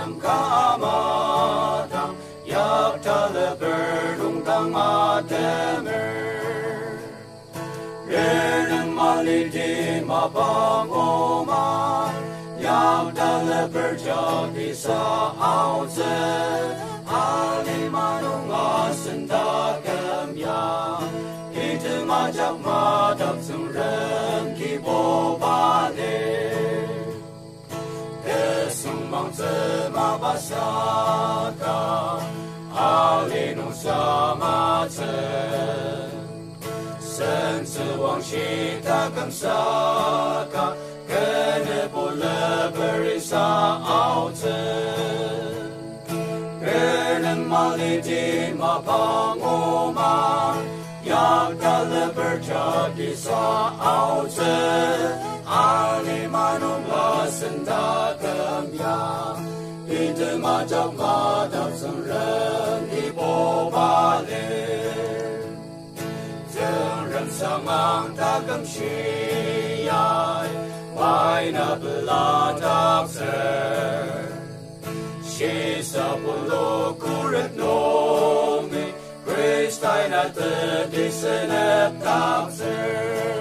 nam kamata yakta le berdung tang matemer renen malidi mapangoma yakta le berjadi sa auze ali manunga sendakem ya itu majak madap sumrem ki bobale Sumbang semabasaka Alinu sama chen Sen sewang shita kamsaka Kene pula berisa au chen Kene maliti mapangoman Yak dale berjadi sa au chen Ali manung senda kemya Itu majak madap sengren di bobale Sengren samang takam syiyai Waina beladak ser Sisa puluh kuret nomi Kristai na tedi senep tak ser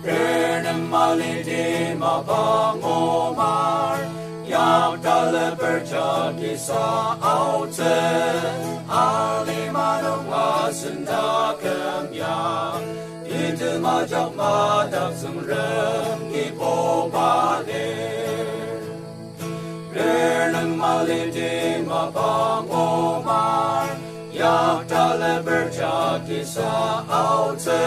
Renen malidi mapangomar Yang dale berjadi sa aute Ali manunga sendakem yang Itu majak madap sengren ki bobale Renen malidi mapangomar Yang dale berjadi sa aute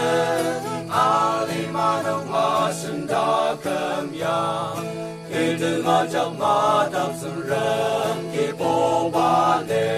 Ali manunga sendakem yang Itu majak madap sengren ki bobale